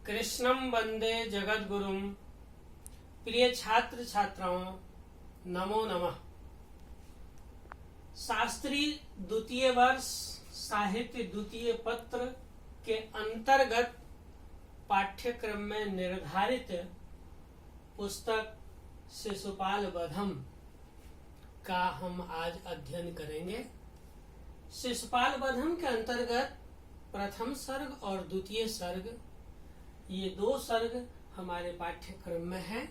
कृष्णं वंदे जगद्गुरुं। प्रिय छात्र छात्राओं, नमो नमः। शास्त्री द्वितीय वर्ष साहित्य द्वितीय पत्र के अंतर्गत पाठ्यक्रम में निर्धारित पुस्तक शिशुपाल वधम का हम आज अध्ययन करेंगे। शिशुपाल वधम के अंतर्गत प्रथम सर्ग और द्वितीय सर्ग, ये दो सर्ग हमारे पाठ्यक्रम में हैं।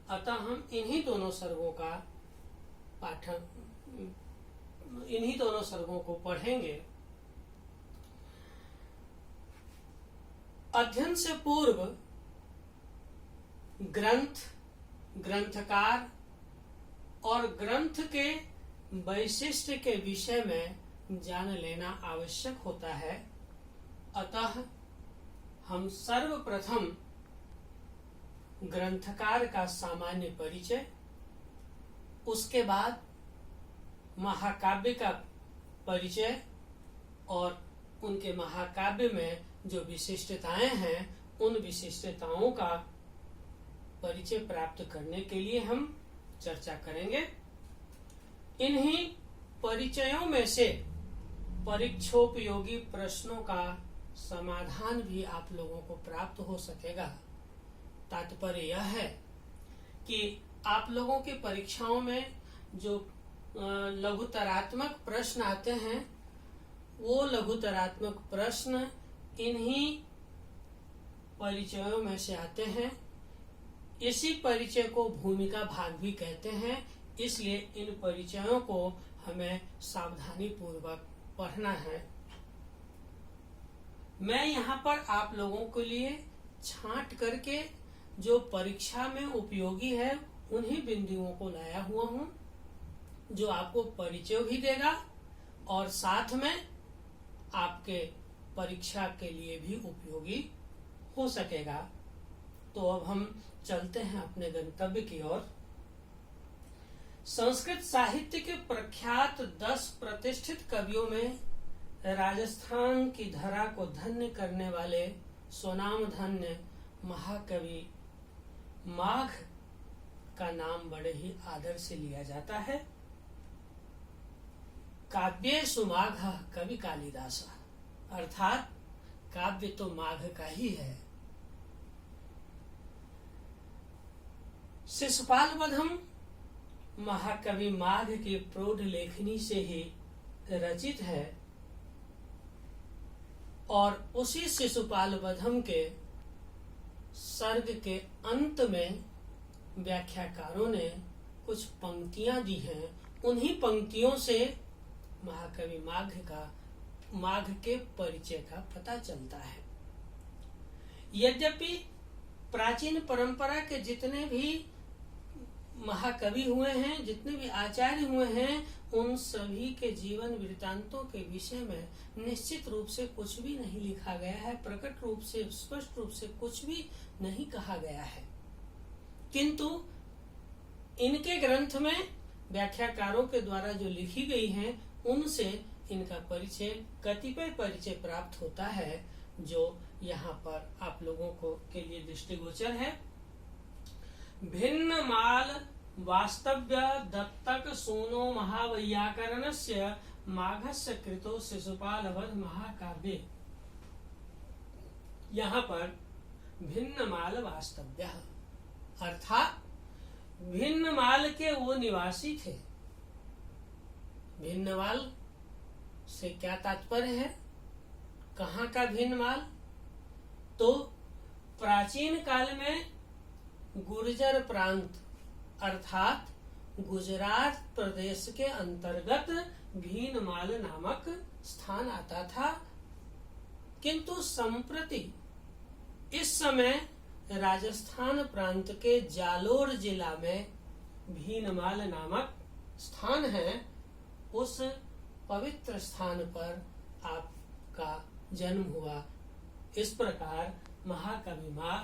अतः हम इन्हीं दोनों सर्गों को पढ़ेंगे। अध्ययन से पूर्व ग्रंथ, ग्रंथकार और ग्रंथ के वैशिष्ट्य के विषय में जान लेना आवश्यक होता है। अतः हम सर्वप्रथम ग्रंथकार का सामान्य परिचय, उसके बाद महाकाव्य का परिचय और उनके महाकाव्य में जो विशिष्टताएं हैं उन विशिष्टताओं का परिचय प्राप्त करने के लिए हम चर्चा करेंगे। इन्हीं परिचयों में से परीक्षोपयोगी प्रश्नों का समाधान भी आप लोगों को प्राप्त हो सकेगा। तात्पर्य यह है कि आप लोगों की परीक्षाओं में जो लघुतरात्मक प्रश्न आते हैं, वो लघुतरात्मक प्रश्न इन्हीं परिचयों में से आते हैं। इसी परिचय को भूमिका भाग भी कहते हैं। इसलिए इन परिचयों को हमें सावधानी पूर्वक पढ़ना है। मैं यहाँ पर आप लोगों के लिए छांट करके जो परीक्षा में उपयोगी है उन्हीं बिंदुओं को लाया हुआ हूँ, जो आपको परिचय भी देगा और साथ में आपके परीक्षा के लिए भी उपयोगी हो सकेगा। तो अब हम चलते हैं अपने गंतव्य की ओर। संस्कृत साहित्य के प्रख्यात 10 प्रतिष्ठित कवियों में राजस्थान की धरा को धन्य करने वाले स्वनाम धन्य महाकवि माघ का नाम बड़े ही आदर से लिया जाता है। काव्येषु माघ कवि कालिदास, अर्थात काव्य तो माघ का ही है। शिशुपाल वधम महाकवि माघ की प्रौढ़ लेखनी से ही रचित है और उसी शिशुपाल वधम के सर्ग के अंत में व्याख्याकारों ने कुछ पंक्तियां दी हैं। उन्हीं पंक्तियों से महाकवि माघ के परिचय का पता चलता है। यद्यपि प्राचीन परंपरा के जितने भी महाकवि हुए हैं, जितने भी आचार्य हुए हैं, उन सभी के जीवन वृत्तांतों के विषय में निश्चित रूप से कुछ भी नहीं लिखा गया है। प्रकट रूप से, स्पष्ट रूप से कुछ भी नहीं कहा गया है। किंतु इनके ग्रंथ में व्याख्याकारों के द्वारा जो लिखी गई हैं, उनसे इनका परिचय, कतिपय परिचय प्राप्त होता है, जो यहाँ पर आप लोगों को के लिए दृष्टिगोचर है। भिन्न माल वास्तव्य दत्तक सूनो महावैयाकरणस्य माघस्य कृतो शिशुपाल वध महाकाव्ये। यहाँ पर भिन्न माल वास्तव्य अर्थात भिन्न माल के वो निवासी थे। भिन्न माल से क्या तात्पर्य है? कहाँ का भिन्न माल? तो प्राचीन काल में गुर्जर प्रांत अर्थात गुजरात प्रदेश के अंतर्गत भीनमाल नामक स्थान आता था। किंतु संप्रति इस समय राजस्थान प्रांत के जालोर जिला में भीनमाल नामक स्थान है। उस पवित्र स्थान पर आपका जन्म हुआ। इस प्रकार महाकवि माघ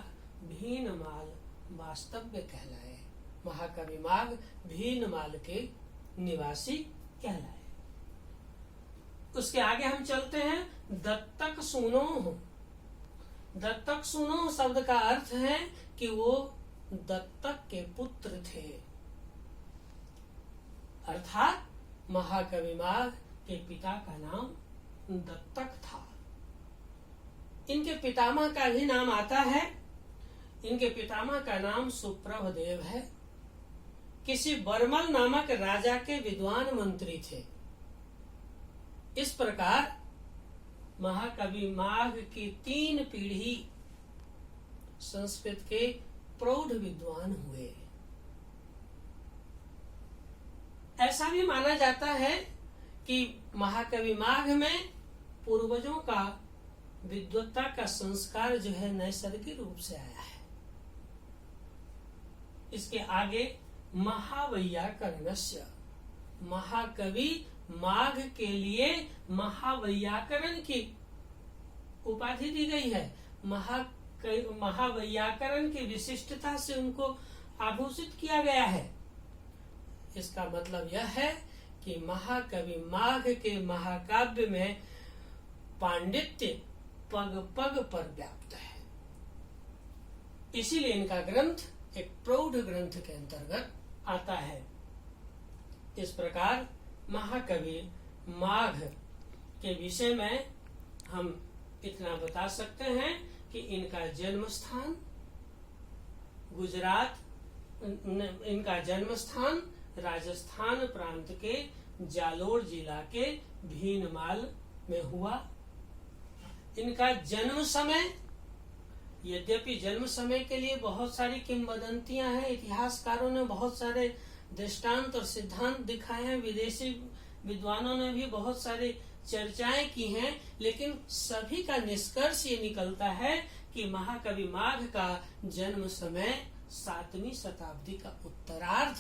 भीनमाल वास्तव्य कहलाए। महाकवि माघ भीनमाल के निवासी कहलाए। उसके आगे हम चलते हैं। दत्तक सूनो दत्तक सुनो शब्द का अर्थ है कि वो दत्तक के पुत्र थे, अर्थात महाकवि माघ के पिता का नाम दत्तक था। इनके पितामह का भी नाम आता है। इनके पितामह का नाम सुप्रभदेव है। किसी बर्मल नामक राजा के विद्वान मंत्री थे। इस प्रकार महाकवि माघ की 3 पीढ़ी संस्कृत के प्रौढ़ विद्वान हुए। ऐसा भी माना जाता है कि महाकवि माघ में पूर्वजों का विद्वत्ता का संस्कार जो है नैसर्गिक रूप से आया है। इसके आगे महावैयाकरणस्य, महाकवि माघ के लिए महावैयाकरण की उपाधि दी गई है। महावैयाकरण की विशिष्टता से उनको आभूषित किया गया है। इसका मतलब यह है कि महाकवि माघ के महाकाव्य में पांडित्य पग पग पर व्याप्त है। इसीलिए इनका ग्रंथ एक प्रौढ़ ग्रंथ के अंतर्गत आता है। इस प्रकार महाकवि माघ के विषय में हम इतना बता सकते हैं कि इनका जन्म स्थान गुजरात, इनका जन्म स्थान राजस्थान प्रांत के जालोर जिला के भीनमाल में हुआ। इनका जन्म समय, यद्यपि जन्म समय के लिए बहुत सारी किंवदंतियां हैं, इतिहासकारों ने बहुत सारे दृष्टांत और सिद्धांत दिखाए हैं, विदेशी विद्वानों ने भी बहुत सारी चर्चाएं की हैं, लेकिन सभी का निष्कर्ष ये निकलता है कि महाकवि माघ का जन्म समय 7वीं शताब्दी का उत्तरार्ध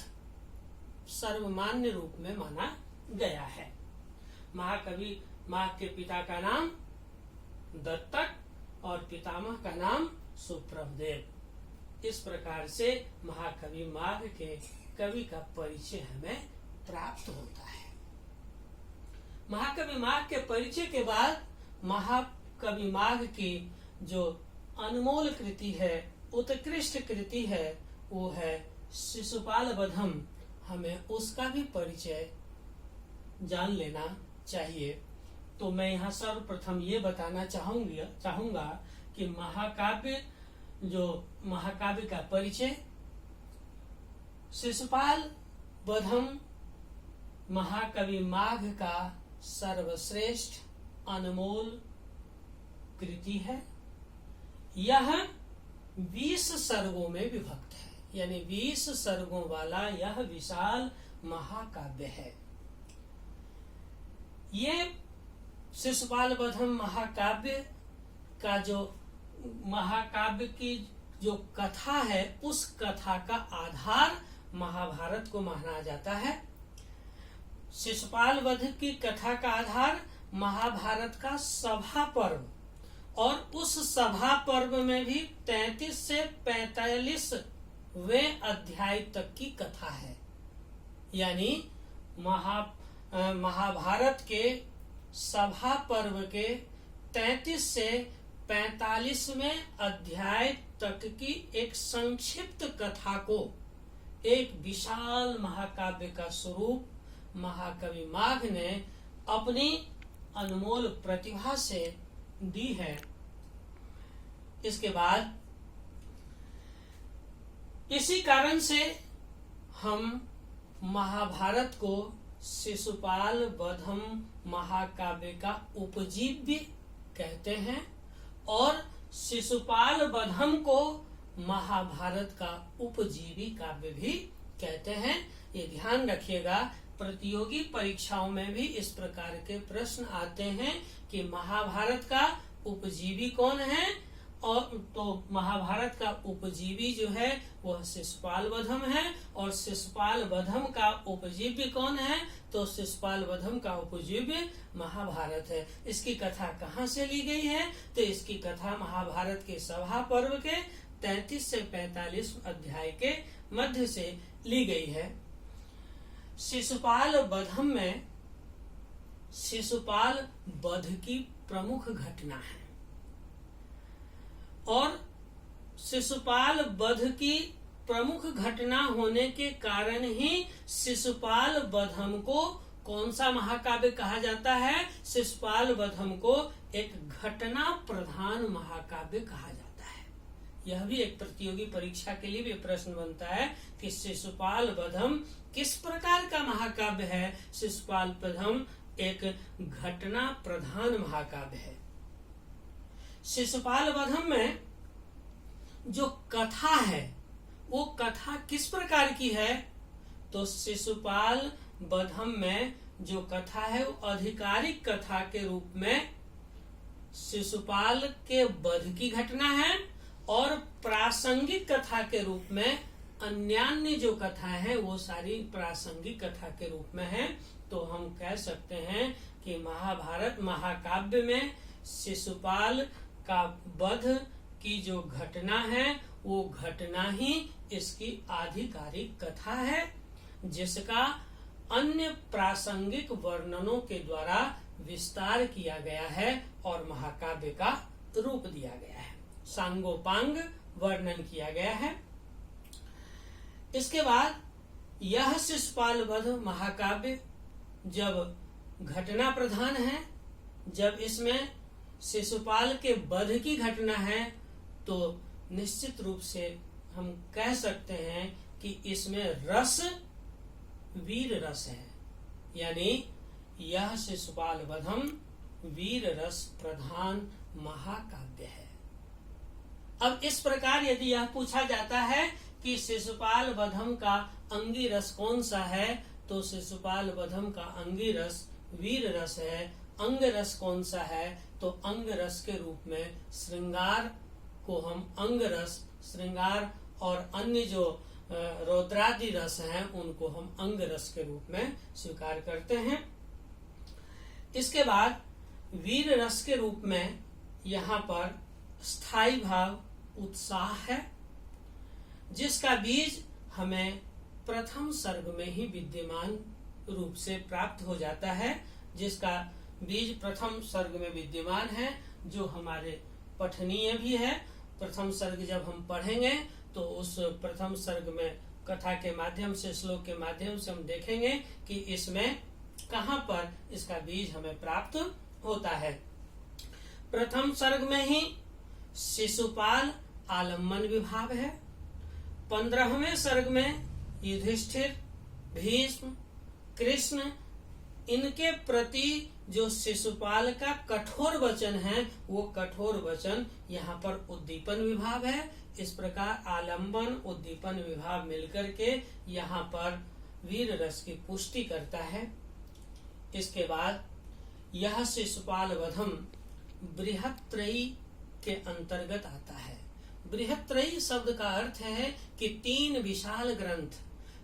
सर्वमान्य रूप में माना गया है। महाकवि माघ के पिता का नाम दत्तक और पितामह का नाम सुप्रभदेव। इस प्रकार से महाकवि माघ के कवि का परिचय हमें प्राप्त होता है। महाकवि माघ के परिचय के बाद महाकवि माघ की जो अनमोल कृति है, उत्कृष्ट कृति है, वो है शिशुपाल वधम। हमें उसका भी परिचय जान लेना चाहिए। तो मैं यहाँ सर्वप्रथम ये बताना चाहूंगा कि महाकाव्य का परिचय शिशुपाल वधम महाकवि माघ का सर्वश्रेष्ठ अनमोल कृति है। यह 20 सर्गों में विभक्त है, यानी 20 सर्गों वाला यह विशाल महाकाव्य है। ये शिशुपाल वधम महाकाव्य की जो कथा है, उस कथा का आधार महाभारत को माना जाता है। शिशुपाल वध की कथा का आधार महाभारत का सभा पर्व, और उस सभा पर्व में भी 33 से 45वें अध्याय तक की कथा है। यानी महाभारत के सभा पर्व के 33 से 45वें अध्याय तक की एक संक्षिप्त कथा को एक विशाल महाकाव्य का स्वरूप महाकवि माघ ने अपनी अनमोल प्रतिभा से दी है। इसके बाद इसी कारण से हम महाभारत को शिशुपाल वधम महाकाव्य का उपजीव्य कहते हैं, और शिशुपाल वधम को महाभारत का उपजीवी काव्य भी कहते हैं। ये ध्यान रखिएगा, प्रतियोगी परीक्षाओं में भी इस प्रकार के प्रश्न आते हैं कि महाभारत का उपजीवी कौन है, और तो महाभारत का उपजीवी जो है वह शिशुपाल वधम है, और शिशुपाल वधम का उपजीव्य कौन है, तो शिशुपाल वधम का उपजीव्य महाभारत है। इसकी कथा कहाँ से ली गई है, तो इसकी कथा महाभारत के सभा पर्व के 33 से 45 अध्याय के मध्य से ली गई है। शिशुपाल वधम में शिशुपाल वध की प्रमुख घटना है। शिशुपाल वध की प्रमुख घटना होने के कारण ही शिशुपाल वधम को कौन सा महाकाव्य कहा जाता है? शिशुपाल वधम को एक घटना प्रधान महाकाव्य कहा जाता है। यह भी एक प्रतियोगी परीक्षा के लिए भी प्रश्न बनता है कि शिशुपाल वधम किस प्रकार का महाकाव्य है? शिशुपाल वधम एक घटना प्रधान महाकाव्य है। शिशुपाल वधम में जो कथा है वो कथा किस प्रकार की है? तो शिशुपाल वधम में जो कथा है वो आधिकारिक कथा के रूप में शिशुपाल के वध की घटना है और प्रासंगिक कथा के रूप में अन्यान्य जो कथा है वो सारी प्रासंगिक कथा के रूप में है। तो हम कह सकते हैं कि महाभारत महाकाव्य में शिशुपाल का वध की जो घटना है वो घटना ही इसकी आधिकारिक कथा है, जिसका अन्य प्रासंगिक वर्णनों के द्वारा विस्तार किया गया है और महाकाव्य का रूप दिया गया है, सांगोपांग वर्णन किया गया है। इसके बाद यह शिशुपाल वध महाकाव्य जब घटना प्रधान है, जब इसमें शिशुपाल के वध की घटना है, तो निश्चित रूप से हम कह सकते हैं कि इसमें रस वीर रस है, यानी यह शिशुपाल वधम वीर रस प्रधान महाकाव्य है। अब इस प्रकार यदि यह पूछा जाता है कि शिशुपाल वधम का अंगी रस कौन सा है, तो शिशुपाल वधम का अंगी रस वीर रस है। अंग रस कौन सा है? तो अंग रस के रूप में श्रृंगार को हम अंग रस, श्रृंगार और अन्य जो रौद्रादि रस हैं उनको हम अंग रस के रूप में स्वीकार करते हैं। इसके बाद वीर रस के रूप में यहाँ पर स्थायी भाव उत्साह है, जिसका बीज हमें प्रथम सर्ग में ही विद्यमान रूप से प्राप्त हो जाता है, जिसका बीज प्रथम सर्ग में विद्यमान है, जो हमारे पठनीय भी है। प्रथम सर्ग जब हम पढ़ेंगे तो उस प्रथम सर्ग में कथा के माध्यम से, श्लोक के माध्यम से हम देखेंगे कि इसमें कहाँ पर इसका बीज हमें प्राप्त होता है। प्रथम सर्ग में ही शिशुपाल आलम्बन विभाव है। 15वें सर्ग में युधिष्ठिर, भीष्म, कृष्ण, इनके प्रति जो शिशुपाल का कठोर वचन है वो कठोर वचन यहाँ पर उद्दीपन विभाव है। इस प्रकार आलम्बन उद्दीपन विभाव मिलकर के यहाँ पर वीर रस की पुष्टि करता है। इसके बाद यह शिशुपाल वधम बृहत्त्रयी के अंतर्गत आता है। बृहत्त्रयी शब्द का अर्थ है कि 3 विशाल ग्रंथ।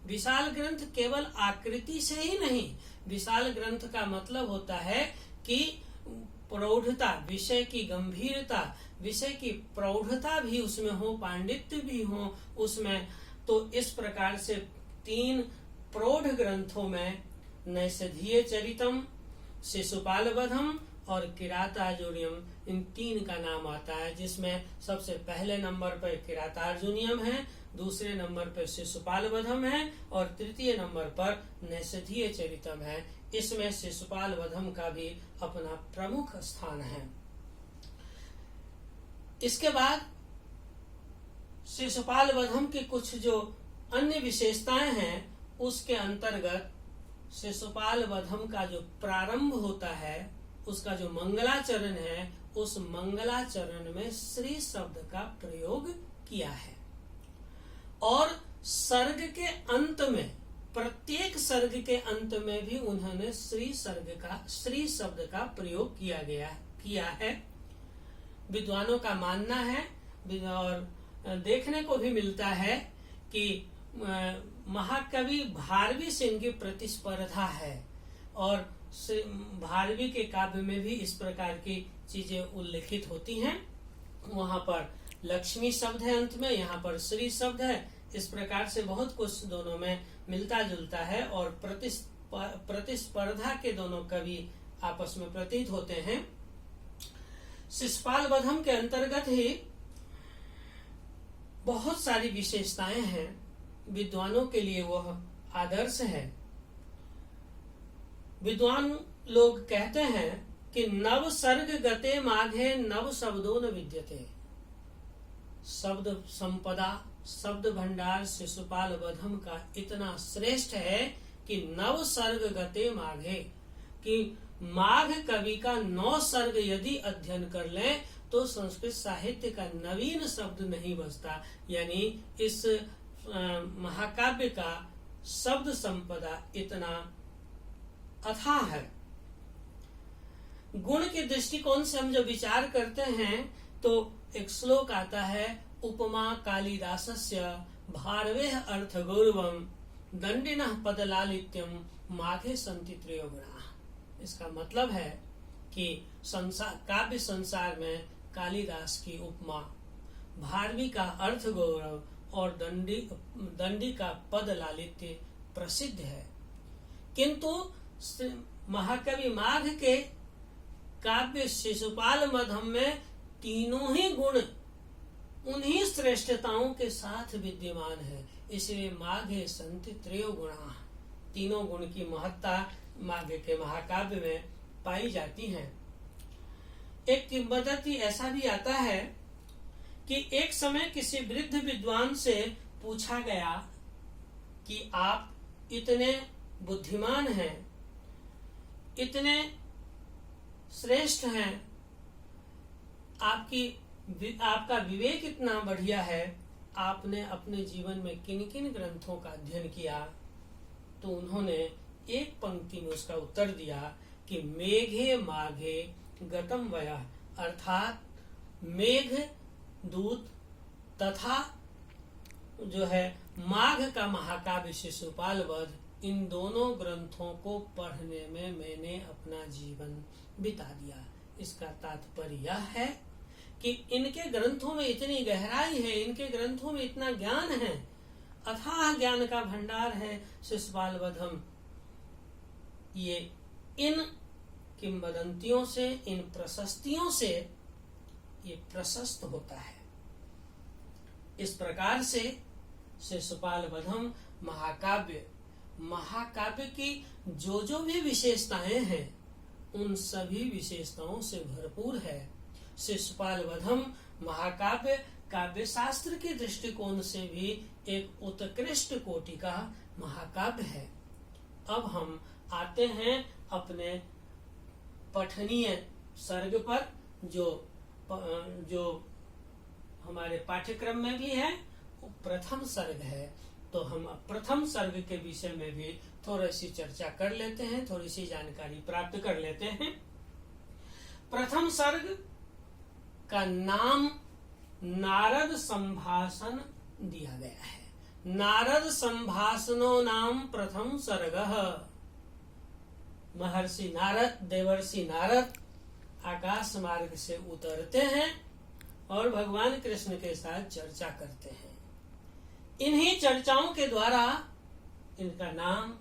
विशाल ग्रंथ केवल आकृति से ही नहीं, विशाल ग्रंथ का मतलब होता है कि प्रौढ़ता, विषय की गंभीरता, विषय की प्रौढ़ता भी उसमें हो, पांडित्य भी हो उसमें। तो इस प्रकार से 3 प्रौढ़ ग्रंथों में नैषधीय चरितम, शिशुपाल वधम और किरातार्जुनीयम, इन 3 का नाम आता है, जिसमें सबसे पहले नंबर पर किरातार्जुनीयम है, दूसरे नंबर पर शिशुपाल वधम है और तृतीय नंबर पर नैषधीय चरितम है। इसमें शिशुपाल वधम का भी अपना प्रमुख स्थान है। इसके बाद शिशुपाल वधम की कुछ जो अन्य विशेषताएं हैं उसके अंतर्गत शिशुपाल वधम का जो प्रारंभ होता है, उसका जो मंगलाचरण है, उस मंगलाचरण में श्री शब्द का प्रयोग किया है। और सर्ग के अंत में, प्रत्येक सर्ग के अंत में भी उन्होंने श्री शब्द का प्रयोग किया है। विद्वानों का मानना है और देखने को भी मिलता है कि महाकवि भारवी से इनकी प्रतिस्पर्धा है और भारवी के काव्य में भी इस प्रकार की चीजें उल्लेखित होती हैं। वहां पर लक्ष्मी शब्द है अंत में, यहाँ पर श्री शब्द है। इस प्रकार से बहुत कुछ दोनों में मिलता जुलता है और प्रतिस्पर्धा के दोनों कवि आपस में प्रतीत होते हैं। शिशुपाल वधम के अंतर्गत ही बहुत सारी विशेषताएं हैं, विद्वानों के लिए वह आदर्श है। विद्वान लोग कहते हैं कि नव सर्ग गते माघे नव शब्दों न विद्यते। शब्द संपदा, शब्द भंडार शिशुपाल वधम का इतना श्रेष्ठ है कि नव सर्ग गते माघे, कि माघ कवि का 9 सर्ग यदि अध्ययन कर लें तो संस्कृत साहित्य का नवीन शब्द नहीं बचता। यानी इस महाकाव्य का शब्द संपदा इतना अथाह है। गुण के दृष्टिकोण से हम जब विचार करते हैं तो एक श्लोक आता है, उपमा कालिदासस्य भारवेह अर्थ गौरवम दंडिनः पदलालित्यम माघे संति त्रयो गुणाः। इसका मतलब है कि काव्य संसार में कालिदास की उपमा, भारवी का अर्थ गौरव और दंडी का पद लालित्य प्रसिद्ध है। किंतु महाकवि माघ के काव्य शिशुपाल मधम में तीनों ही गुण उन्हीं श्रेष्ठताओं के साथ विद्यमान है। इसलिए माघे संति त्रयो गुणा, तीनों गुण की महत्ता माघ के महाकाव्य में पाई जाती है। एक किंवदंती ऐसा भी आता है कि एक समय किसी वृद्ध विद्वान से पूछा गया कि आप इतने बुद्धिमान हैं, इतने श्रेष्ठ हैं, आपका विवेक इतना बढ़िया है, आपने अपने जीवन में किन किन ग्रंथों का अध्ययन किया? तो उन्होंने एक पंक्ति में उसका उत्तर दिया कि मेघे माघे गतम वया, अर्थात मेघ दूत तथा जो है माघ का महाकाव्य शिशुपाल वध, इन दोनों ग्रंथों को पढ़ने में मैंने अपना जीवन बिता दिया। इसका तात्पर्य यह है कि इनके ग्रंथों में इतनी गहराई है, इनके ग्रंथों में इतना ज्ञान है, अथाह ज्ञान का भंडार है शिशुपाल वधम। ये इन किंवदंतियों से, इन प्रशस्तियों से ये प्रशस्त होता है। इस प्रकार से शिशुपाल वधम महाकाव्य की जो भी विशेषताएं हैं उन सभी विशेषताओं से भरपूर है। शिशुपाल वधम महाकाव्य काव्य शास्त्र के दृष्टिकोण से भी एक उत्कृष्ट कोटि का महाकाव्य है। अब हम आते हैं अपने पठनीय सर्ग पर, जो हमारे पाठ्यक्रम में भी है, प्रथम सर्ग है। तो हम प्रथम सर्ग के विषय में भी थोड़ी सी चर्चा कर लेते हैं, थोड़ी सी जानकारी प्राप्त कर लेते हैं। प्रथम सर्ग का नाम नारद संभाषण दिया गया है। नारद संभाषणो नाम प्रथम सर्गः। महर्षि नारद, देवर्षि नारद आकाश मार्ग से उतरते हैं और भगवान कृष्ण के साथ चर्चा करते हैं। इन्हीं चर्चाओं के द्वारा इनका नाम,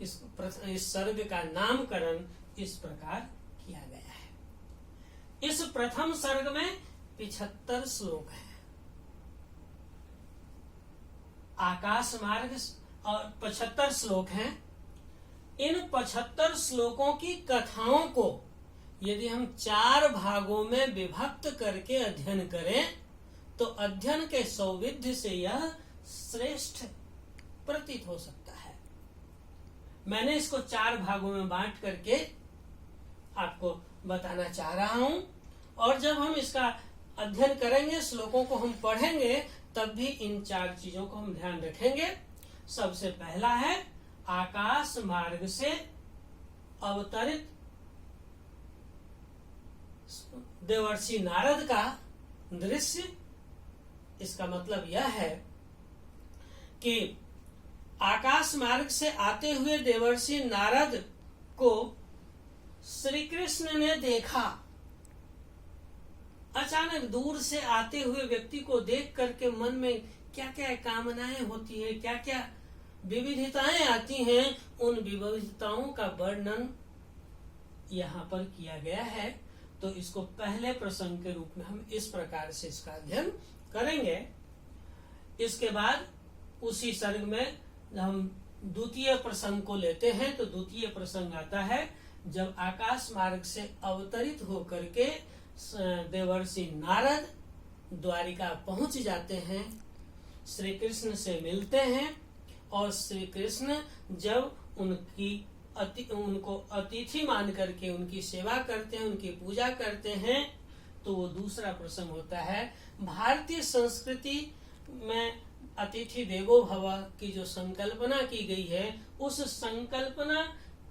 इस सर्ग का नामकरण इस प्रकार किया गया है। इस प्रथम सर्ग में 75 श्लोक हैं। आकाश मार्ग और 75 श्लोक हैं। इन 75 श्लोकों की कथाओं को यदि हम 4 भागों में विभक्त करके अध्ययन करें तो अध्ययन के सौविध्य से यह श्रेष्ठ प्रतीत हो सकता है। मैंने इसको 4 भागों में बांट करके आपको बताना चाह रहा हूं, और जब हम इसका अध्ययन करेंगे, श्लोकों को हम पढ़ेंगे, तब भी इन 4 चीजों को हम ध्यान रखेंगे। सबसे पहला है आकाश मार्ग से अवतरित देवर्षि नारद का दृश्य। इसका मतलब यह है कि आकाश मार्ग से आते हुए देवर्षि नारद को श्री कृष्ण ने देखा। अचानक दूर से आते हुए व्यक्ति को देख करके मन में क्या क्या कामनाएं होती है, क्या क्या विविधताएं आती हैं, उन विविधताओं का वर्णन यहाँ पर किया गया है। तो इसको पहले प्रसंग के रूप में हम इस प्रकार से इसका अध्ययन करेंगे। इसके बाद उसी सर्ग में हम द्वितीय प्रसंग को लेते हैं, तो द्वितीय प्रसंग आता है जब आकाश मार्ग से अवतरित होकर के देवर्षि नारद द्वारिका पहुंच जाते हैं, श्री कृष्ण से मिलते हैं, और श्री कृष्ण जब उनको अतिथि मान करके उनकी सेवा करते हैं, उनकी पूजा करते हैं, तो वो दूसरा प्रसंग होता है। भारतीय संस्कृति में अतिथि देवो भव की जो संकल्पना की गई है, उस संकल्पना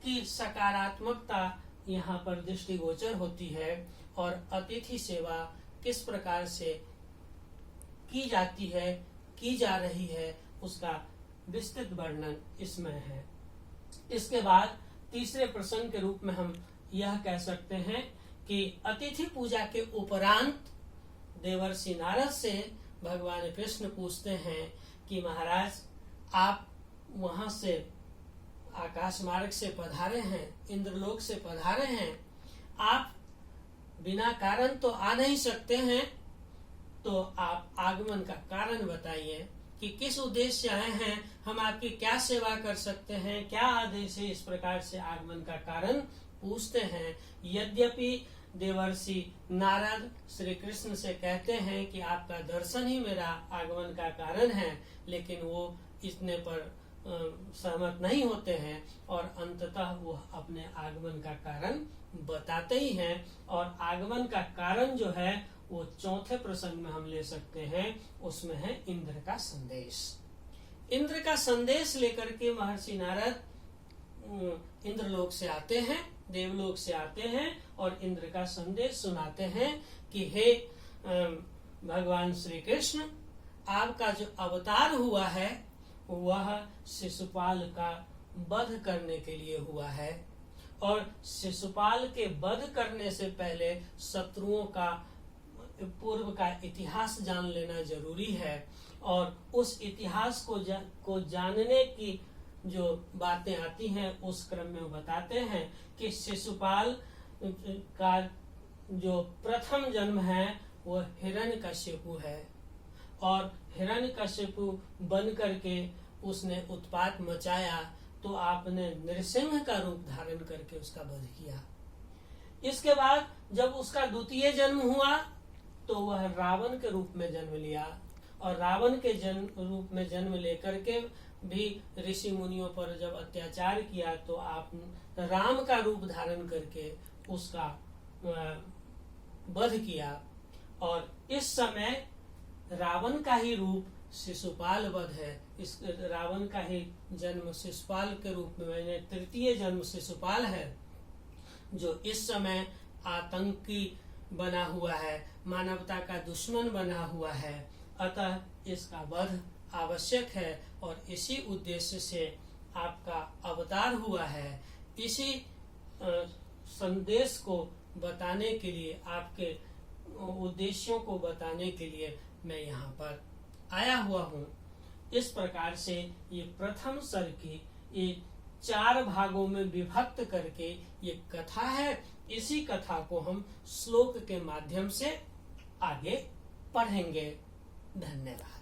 की सकारात्मकता यहाँ पर दृष्टिगोचर होती है, और अतिथि सेवा किस प्रकार से की जाती है, की जा रही है, उसका विस्तृत वर्णन इसमें है। इसके बाद तीसरे प्रसंग के रूप में हम यह कह सकते हैं कि अतिथि पूजा के उपरांत देवर्षि नारद से भगवान कृष्ण पूछते हैं कि महाराज, आप वहां से आकाश मार्ग से पधारे हैं, इंद्रलोक से पधारे हैं, आप बिना कारण तो आ नहीं सकते हैं, तो आप आगमन का कारण बताइए कि किस उद्देश्य आए हैं, हम आपकी क्या सेवा कर सकते हैं, क्या आदेश है। इस प्रकार से आगमन का कारण पूछते हैं। यद्यपि देवर्षि नारद श्री कृष्ण से कहते हैं कि आपका दर्शन ही मेरा आगमन का कारण है, लेकिन वो इतने पर सहमत नहीं होते हैं, और अंततः वो अपने आगमन का कारण बताते ही हैं। और आगमन का कारण जो है वो चौथे प्रसंग में हम ले सकते हैं, उसमें है इंद्र का संदेश। इंद्र का संदेश लेकर के महर्षि नारद इंद्रलोक से आते हैं, देवलोक से आते हैं, और इंद्र का संदेश सुनाते हैं कि हे भगवान श्री कृष्ण, आपका जो अवतार हुआ है वह शिशुपाल का वध करने के लिए हुआ है, और शिशुपाल के वध करने से पहले शत्रुओं का पूर्व का इतिहास जान लेना जरूरी है। और उस इतिहास को जानने की जो बातें आती हैं, उस क्रम में वो बताते हैं कि शिशुपाल का जो प्रथम जन्म है वो हिरण्यकशिपु है, और हिरण्यकशिपु बन करके उसने उत्पात मचाया, तो आपने नृसिंह का रूप धारण करके उसका वध किया। इसके बाद जब उसका द्वितीय जन्म हुआ तो वह रावण के रूप में जन्म लिया, और रावण के रूप में जन्म लेकर के भी ऋषि मुनियों पर जब अत्याचार किया, तो आप राम का रूप धारण करके उसका वध किया। और इस समय रावण का ही रूप शिशुपाल वध है। इस रावण का ही जन्म शिशुपाल के रूप में, मैंने तृतीय जन्म शिशुपाल है, जो इस समय आतंकी बना हुआ है, मानवता का दुश्मन बना हुआ है। अतः इसका वध आवश्यक है, और इसी उद्देश्य से आपका अवतार हुआ है। इसी संदेश को बताने के लिए, आपके उद्देश्यों को बताने के लिए मैं यहाँ पर आया हुआ हूँ। इस प्रकार से ये प्रथम सर्ग की ये 4 भागों में विभक्त करके ये कथा है। इसी कथा को हम श्लोक के माध्यम से आगे पढ़ेंगे। धन्यवाद।